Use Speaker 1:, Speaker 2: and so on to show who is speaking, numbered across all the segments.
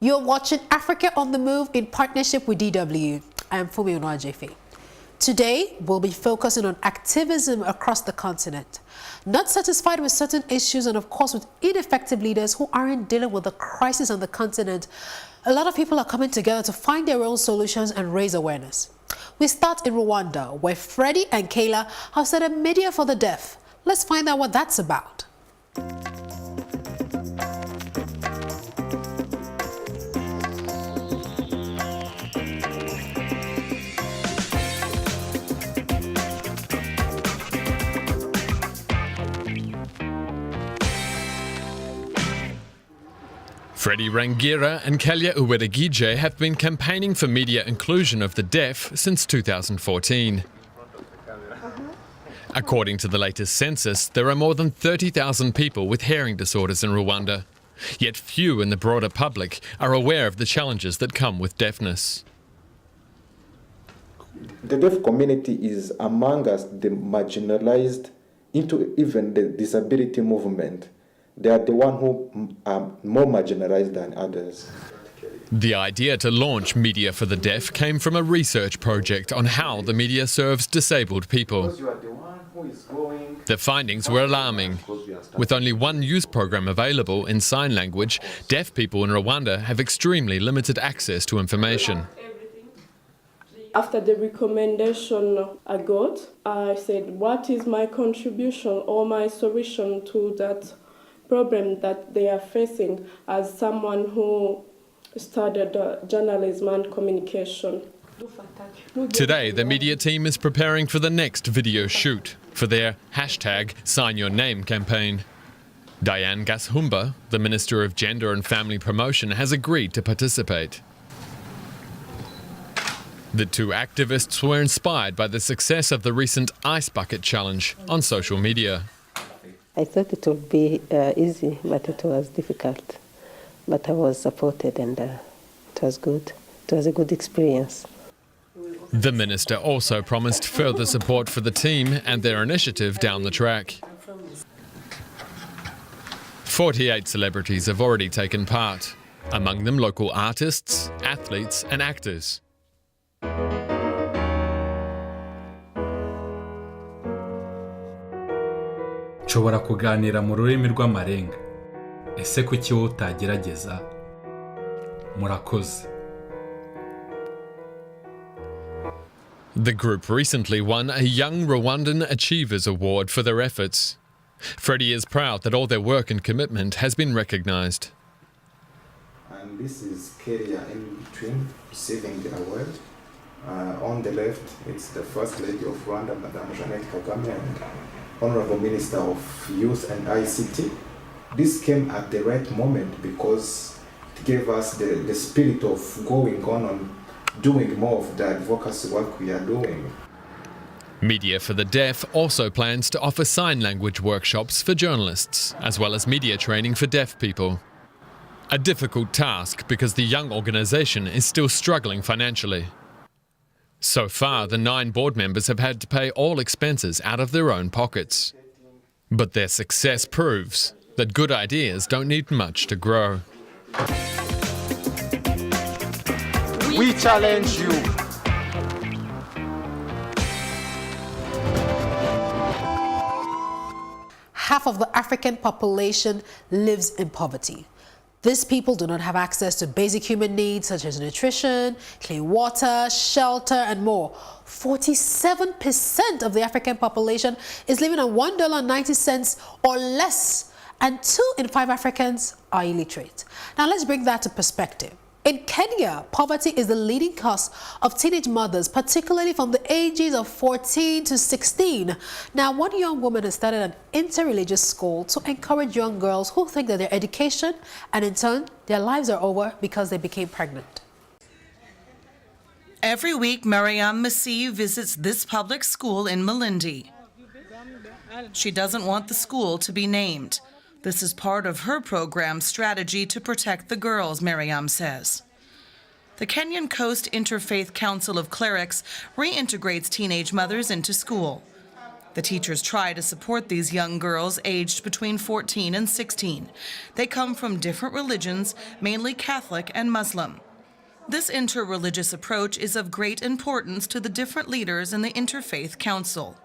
Speaker 1: You're watching Africa on the Move in partnership with DW. I am Funmi Unuajefe. Today, we'll be focusing on activism across the continent. Not satisfied with certain issues and of course with ineffective leaders who aren't dealing with the crisis on the continent, a lot of people are coming together to find their own solutions and raise awareness. We start in Rwanda, where Freddie and Kayla have started Media for the Deaf. Let's find out what that's about.
Speaker 2: Freddie Rangira and Kelya Uwedegije have been campaigning for media inclusion of the deaf since 2014. According to the latest census, there are more than 30,000 people with hearing disorders in Rwanda. Yet few in the broader public are aware of the challenges that come with deafness.
Speaker 3: The deaf community is among us the marginalized into even the disability movement. They are the one who are more marginalized than others.
Speaker 2: The idea to launch Media for the Deaf came from a research project on how the media serves disabled people. The findings were alarming. With only one news program available in sign language, deaf people in Rwanda have extremely limited access to information.
Speaker 4: After the recommendation I got, I said, what is my contribution or my solution to that problem that they are facing as someone who studied journalism and communication.
Speaker 2: Today, the media team is preparing for the next video shoot for their #SignYourName campaign. Diane Gashumba, the Minister of Gender and Family Promotion, has agreed to participate. The two activists were inspired by the success of the recent Ice Bucket Challenge on social media.
Speaker 5: I thought it would be easy, but it was difficult. But I was supported and it was good. It was a good experience.
Speaker 2: The minister also promised further support for the team and their initiative down the track. 48 celebrities have already taken part, among them local artists, athletes and actors.
Speaker 6: nshobora kuganira mu rurimi rw'amarenga. Ese kuki wowe utagerageza? Murakoze.
Speaker 2: The group recently won a Young Rwandan Achievers Award for their efforts. Freddie is proud that all their work and commitment has been recognized.
Speaker 3: And this is Kelya in between receiving the award. On the left, it's the First Lady of Rwanda, Madame Jeannette Kagame, and Honorable Minister of Youth and ICT. This came at the right moment because it gave us the spirit of going on doing more of the advocacy work we are doing.
Speaker 2: Media for the Deaf also plans to offer sign language workshops for journalists, as well as media training for deaf people. A difficult task because the young organisation is still struggling financially. So far, the 9 board members have had to pay all expenses out of their own pockets. But their success proves that good ideas don't need much to grow.
Speaker 7: We challenge you.
Speaker 1: Half of the African population lives in poverty. These people do not have access to basic human needs such as nutrition, clean water, shelter, and more. 47% of the African population is living on $1.90 or less, and 2 in 5 Africans are illiterate. Now let's bring that to perspective. In Kenya, poverty is the leading cause of teenage mothers, particularly from the ages of 14 to 16. Now, one young woman has started an InterReligious School to encourage young girls who think that their education and in turn their lives are over because they became pregnant.
Speaker 8: Every week, Mariam Masih visits this public school in Malindi. She doesn't want the school to be named. This is part of her program's strategy to protect the girls, Mariam says. The Kenyan Coast Interfaith Council of Clerics reintegrates teenage mothers into school. The teachers try to support these young girls aged between 14 and 16. They come from different religions, mainly Catholic and Muslim. This interreligious approach is of great importance to the different leaders in the Interfaith Council.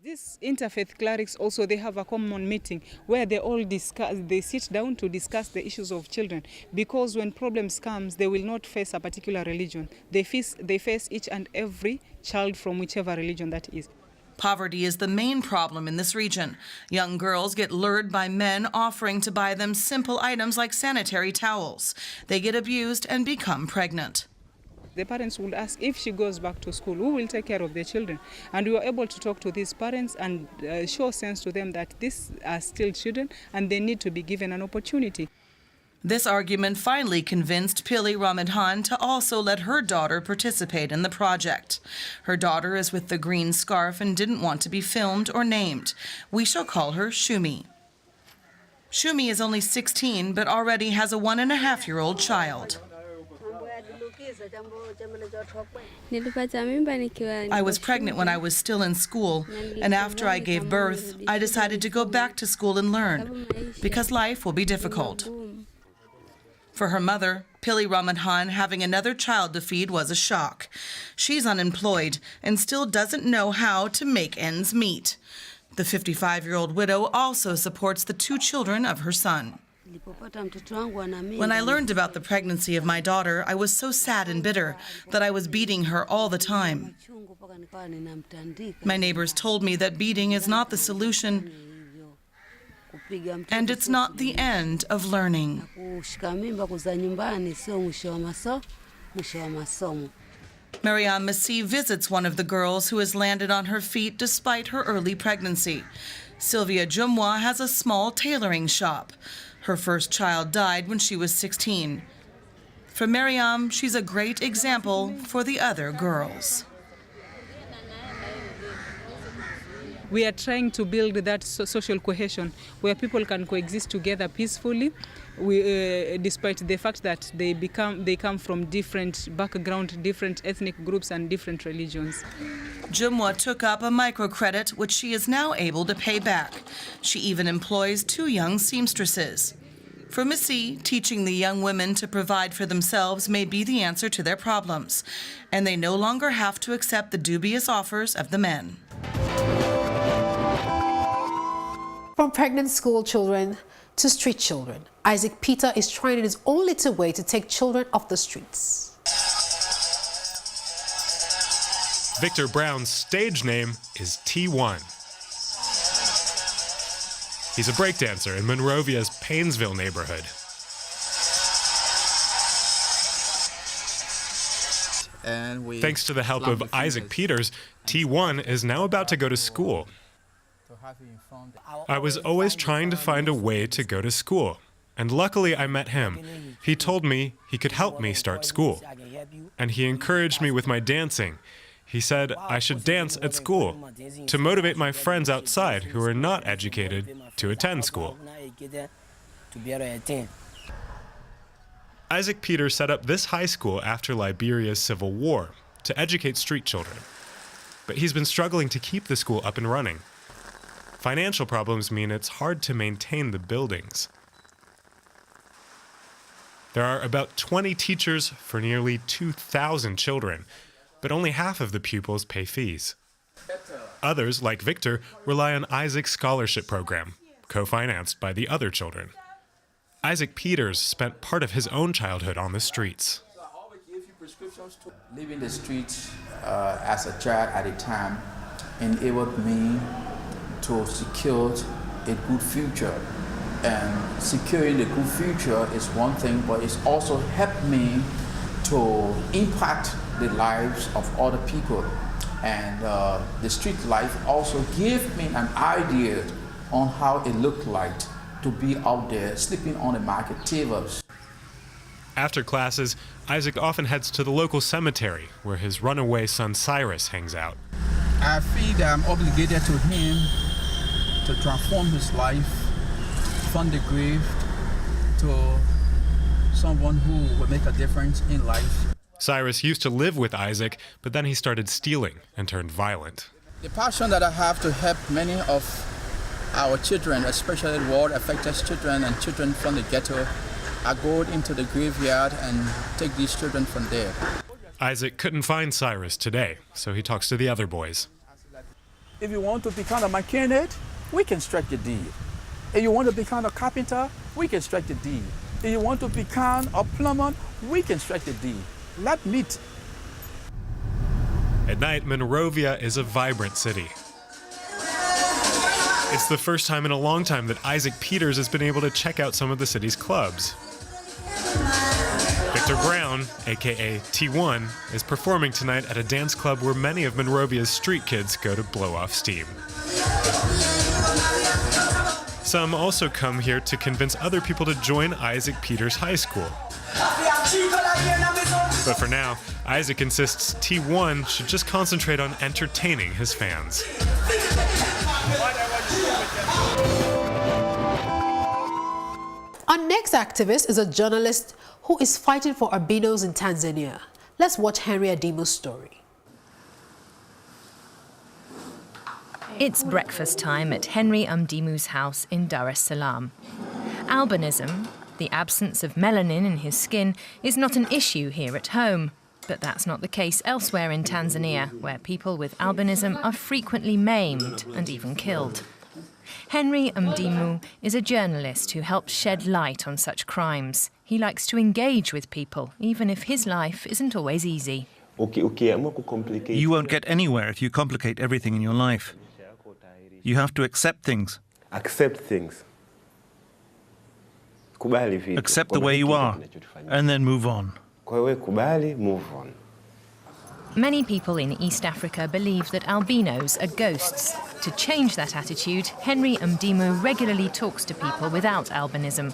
Speaker 9: These interfaith clerics also, they have a common meeting where they all discuss, they sit down to discuss the issues of children, because when problems comes, they will not face a particular religion. They face each and every child from whichever religion that is.
Speaker 8: Poverty is the main problem in this region. Young girls get lured by men offering to buy them simple items like sanitary towels. They get abused and become pregnant.
Speaker 9: The parents will ask, if she goes back to school, who will take care of their children? And we were able to talk to these parents and show sense to them that these are still children and they need to be given an opportunity.
Speaker 8: This argument finally convinced Pili Ramadhan to also let her daughter participate in the project. Her daughter is with the green scarf and didn't want to be filmed or named. We shall call her Shumi. Shumi is only 16, but already has a 1.5-year-old child. I was pregnant when I was still in school, and after I gave birth, I decided to go back to school and learn, because life will be difficult. For her mother, Pili Ramadhan, having another child to feed was a shock. She's unemployed and still doesn't know how to make ends meet. The 55-year-old widow also supports the 2 children of her son. When I learned about the pregnancy of my daughter, I was so sad and bitter that I was beating her all the time. My neighbors told me that beating is not the solution, and it's not the end of learning. Mariam Masih visits one of the girls who has landed on her feet despite her early pregnancy. Sylvia Jumwa has a small tailoring shop. Her first child died when she was 16. For Mariam, she's a great example for the other girls.
Speaker 9: We are trying to build that social cohesion where people can coexist together peacefully, despite the fact that they come from different backgrounds, different ethnic groups and different religions.
Speaker 8: Jumwa took up a microcredit, which she is now able to pay back. She even employs 2 young seamstresses. For Missy, teaching the young women to provide for themselves may be the answer to their problems, and they no longer have to accept the dubious offers of the men.
Speaker 1: From pregnant school children to street children, Isaac Peter is trying in his own little way to take children off the streets.
Speaker 10: Victor Brown's stage name is T1. He's a breakdancer in Monrovia's Paynesville neighborhood. Thanks to the help of Isaac Peters, T1 is now about to go to school. I was always trying to find a way to go to school, and luckily I met him. He told me he could help me start school, and he encouraged me with my dancing. He said I should dance at school to motivate my friends outside who are not educated to attend school. Isaac Peters set up this high school after Liberia's civil war to educate street children, but he's been struggling to keep the school up and running. Financial problems mean it's hard to maintain the buildings. There are about 20 teachers for nearly 2,000 children, but only half of the pupils pay fees. Others, like Victor, rely on Isaac's scholarship program, co-financed by the other children. Isaac Peters spent part of his own childhood on the streets.
Speaker 11: Living the streets as a child at a time enabled me to secure a good future. And securing a good future is one thing, but it's also helped me to impact the lives of other people. And the street life also gave me an idea on how it looked like to be out there sleeping on the market tables.
Speaker 10: After classes, Isaac often heads to the local cemetery where his runaway son Cyrus hangs out.
Speaker 11: I feel that I'm obligated to him to transform his life from the grave to someone who will make a difference in life.
Speaker 10: Cyrus used to live with Isaac, but then he started stealing and turned violent.
Speaker 11: The passion that I have to help many of our children, especially war-affected children and children from the ghetto, I go into the graveyard and take these children from there.
Speaker 10: Isaac couldn't find Cyrus today, so he talks to the other boys.
Speaker 11: If you want to become a mechanic, we can strike the deal. If you want to become a carpenter, we can strike the deal. If you want to become a plumber, we can strike the deal. Let's meet.
Speaker 10: At night, Monrovia is a vibrant city. It's the first time in a long time that Isaac Peters has been able to check out some of the city's clubs. Victor Brown, aka T1, is performing tonight at a dance club where many of Monrovia's street kids go to blow off steam. Some also come here to convince other people to join Isaac Peters High School. But for now, Isaac insists T1 should just concentrate on entertaining his fans.
Speaker 1: Our next activist is a journalist who is fighting for albinos in Tanzania. Let's watch Henry Adimu's story.
Speaker 12: It's breakfast time at Henry Umdimu's house in Dar es Salaam. Albinism, the absence of melanin in his skin, is not an issue here at home. But that's not the case elsewhere in Tanzania, where people with albinism are frequently maimed and even killed. Henry Umdimu is a journalist who helps shed light on such crimes. He likes to engage with people, even if his life isn't always easy.
Speaker 13: You won't get anywhere if you complicate everything in your life. You have to accept things.
Speaker 14: Accept things.
Speaker 13: Accept the way you are, and then move on.
Speaker 12: Many people in East Africa believe that albinos are ghosts. To change that attitude, Henry Umdimu regularly talks to people without albinism.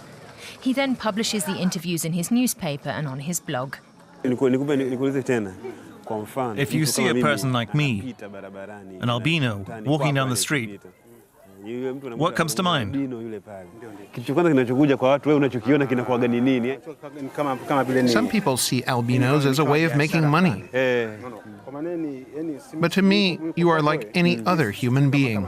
Speaker 12: He then publishes the interviews in his newspaper and on his blog.
Speaker 13: If you see a person like me, an albino, walking down the street, what comes to mind?
Speaker 15: Some people see albinos as a way of making money. But to me, you are like any other human being.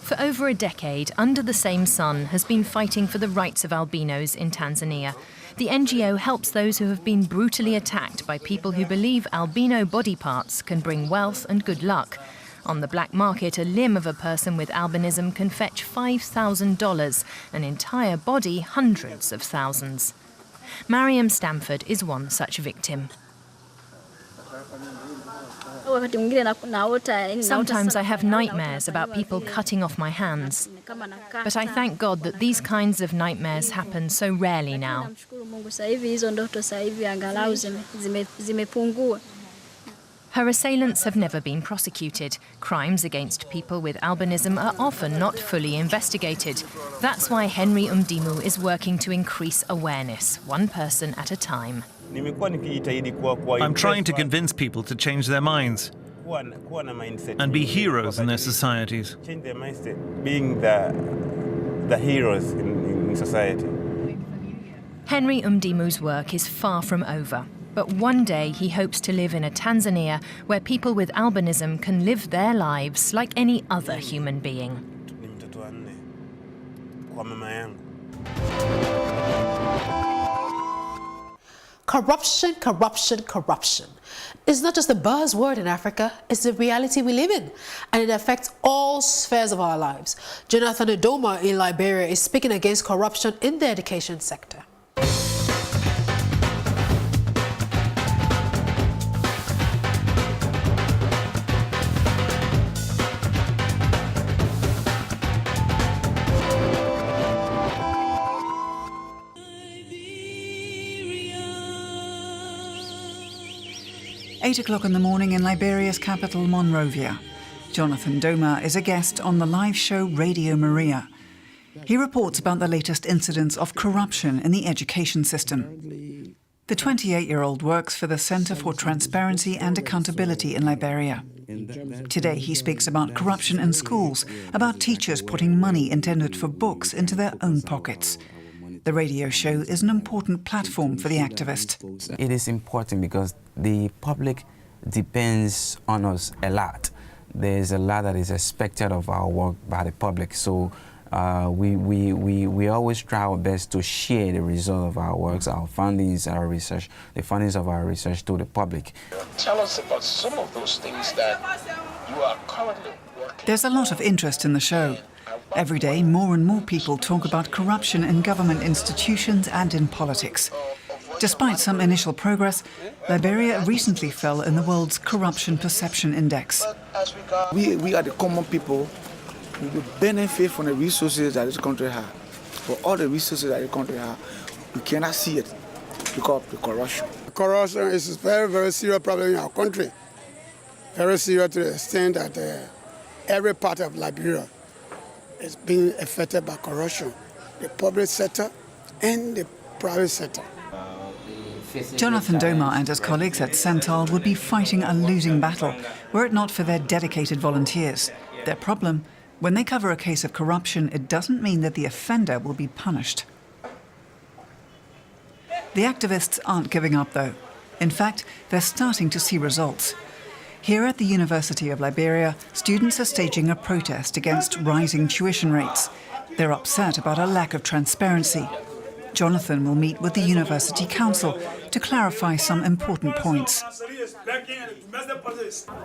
Speaker 12: For over a decade, Under the Same Sun has been fighting for the rights of albinos in Tanzania. The NGO helps those who have been brutally attacked by people who believe albino body parts can bring wealth and good luck. On the black market, a limb of a person with albinism can fetch $5,000, an entire body hundreds of thousands. Mariam Stamford is one such victim. Sometimes I have nightmares about people cutting off my hands. But I thank God that these kinds of nightmares happen so rarely now. Her assailants have never been prosecuted. Crimes against people with albinism are often not fully investigated. That's why Henry Umdimu is working to increase awareness, one person at a time.
Speaker 13: I'm trying to convince people to change their minds and be heroes in their societies.
Speaker 14: Change their mindset, being the heroes in society.
Speaker 12: Henry Umdimu's work is far from over. But one day he hopes to live in a Tanzania where people with albinism can live their lives like any other human being.
Speaker 1: Corruption, corruption, corruption. It's not just a buzzword in Africa, it's the reality we live in, and it affects all spheres of our lives. Jonathan Udoma in Liberia is speaking against corruption in the education sector.
Speaker 16: Eight o'clock in the morning in Liberia's capital, Monrovia. Jonathan Doma is a guest on the live show Radio Maria. He reports about the latest incidents of corruption in the education system. The 28-year-old works for the Center for Transparency and Accountability in Liberia. Today he speaks about corruption in schools, about teachers putting money intended for books into their own pockets. The radio show is an important platform for the activist.
Speaker 17: It is important because the public depends on us a lot. There's a lot that is expected of our work by the public, so we always try our best to share the result of our works, our findings, our research, the findings of our research to the public.
Speaker 18: Tell us about some of those things that you are currently working.
Speaker 16: There's a lot of interest in the show. Every day, more and more people talk about corruption in government institutions and in politics. Despite some initial progress, Liberia recently fell in the world's Corruption Perception Index.
Speaker 19: We are the common people who benefit from the resources that this country has. For all the resources that the country has, we cannot see it because of the corruption.
Speaker 20: Corruption is a very, very serious problem in our country. Very serious to the extent that every part of Liberia is being affected by corruption, the public sector and the private sector.
Speaker 16: Jonathan Doma and his colleagues at Sental would be fighting a losing battle were it not for their dedicated volunteers. Their problem, when they cover a case of corruption, it doesn't mean that the offender will be punished. The activists aren't giving up, though. In fact, they're starting to see results. Here at the University of Liberia, students are staging a protest against rising tuition rates. They're upset about a lack of transparency. Jonathan will meet with the University Council to clarify some important points.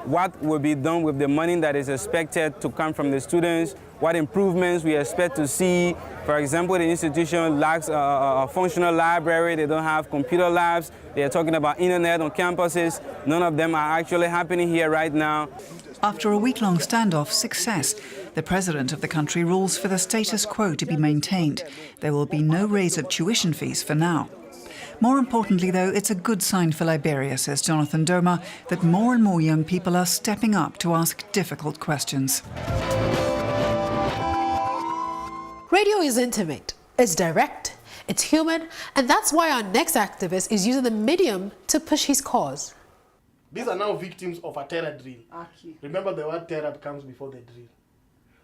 Speaker 21: What will be done with the money that is expected to come from the students? What improvements we expect to see? For example, the institution lacks a functional library. They don't have computer labs. They are talking about internet on campuses. None of them are actually happening here right now.
Speaker 16: After a week-long standoff success, the president of the country rules for the status quo to be maintained. There will be no raise of tuition fees for now. More importantly, though, it's a good sign for Liberia, says Jonathan Doma, that more and more young people are stepping up to ask difficult questions.
Speaker 1: Radio is intimate, it's direct, it's human, and that's why our next activist is using the medium to push his cause.
Speaker 22: These are now victims of a terror drill. Okay. Remember, the word terror comes before the drill.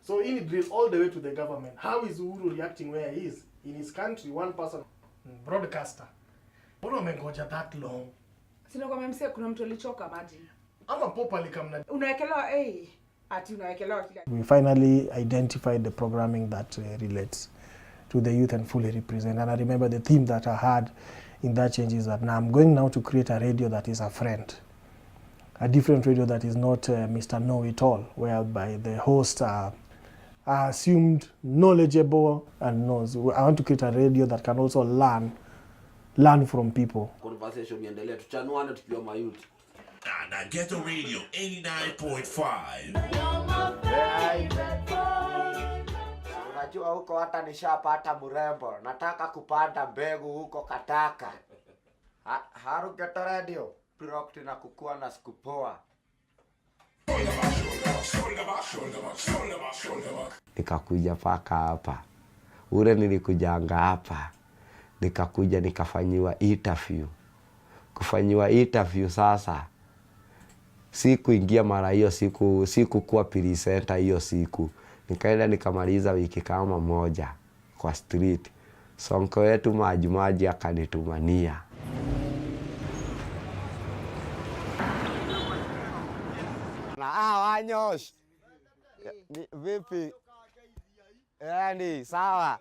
Speaker 22: So in the drill, all the way to the government, how is Uhuru reacting where he is? In his country, one person, broadcaster. Mbona umengoja that long?
Speaker 23: Sina kwa mse kuna mtu alichoka maji.
Speaker 22: Ama popa likamna.
Speaker 23: Unaekelewa ati unaekelewa kila.
Speaker 22: We finally identified the programming that relates to the youth and fully represent. And I remember the theme that I had in that change is that now I'm going now to create a radio that is a friend. A different radio that is not Mr. Know-it-all, whereby the hosts are assumed knowledgeable and knows. I want to create a radio that can also learn from people.
Speaker 24: Conversation iendelee, tuchanuane tukiwa mayuti. Na Ghetto Radio 89.5.
Speaker 25: Unajua huko hata nishapata mrembo. Nataka kupanda mbegu huko Kataka. Haru Ghetto Radio. Pirokti na kukua na sikupoa.
Speaker 17: Nikakuja paka hapa. Ule nilikujanga hapa. Nikakuja nikafanyiwa interview. Kufanyiwa interview sasa. Siku ingia mara hiyo siku kuwa presenter hiyo siku. Nikaenda nikamaliza wiki kama moja kwa street. Sonko wetu maji akanitumania.
Speaker 25: Na wanyosh. Vipi? Yani sawa.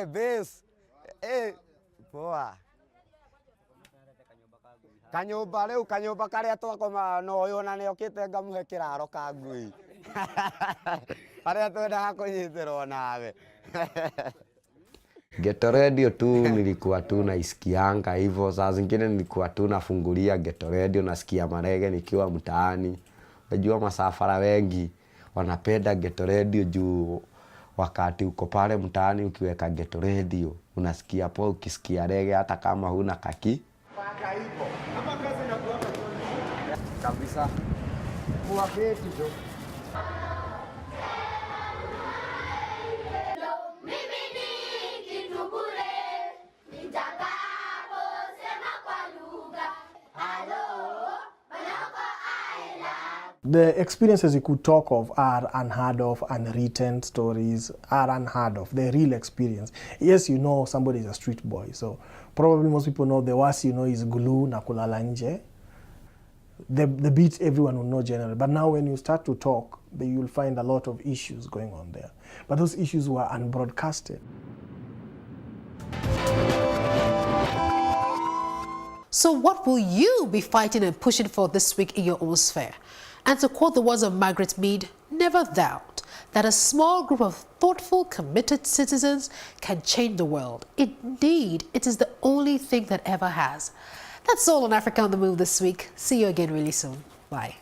Speaker 25: Base. Poa. Kanyoba karia twakoma no yona ne okite ngamuhe kiraro ka ngui. Aria twenda kunyitirwo nawe.
Speaker 17: Ghetto Radio tu nilikuwa tu naisikianga hivyo, saa zingine nilikuwa tu nafungulia Ghetto Radio nasikia marege nikiwa mtaani. Unajua masafara wengi wanapenda Ghetto Radio juu wakati uko pale mtaani ukiweka Ghetto Radio unasikia poa, ukisikia rege hata kama huna kaki.
Speaker 25: Paka hivyo. Kama kazi inakuwa kabisa. Kwa keti jo.
Speaker 22: The experiences you could talk of are unheard of, unwritten stories are unheard of. They're real experience. Yes, you know somebody is a street boy, so probably most people know the worst you know is glue na kulala nje. The beat everyone will know generally. But now when you start to talk, you'll find a lot of issues going on there. But those issues were unbroadcasted.
Speaker 1: So what will you be fighting and pushing for this week in your own sphere? And to quote the words of Margaret Mead, never doubt that a small group of thoughtful, committed citizens can change the world. Indeed, it is the only thing that ever has. That's all on Africa on the Move this week. See you again really soon. Bye.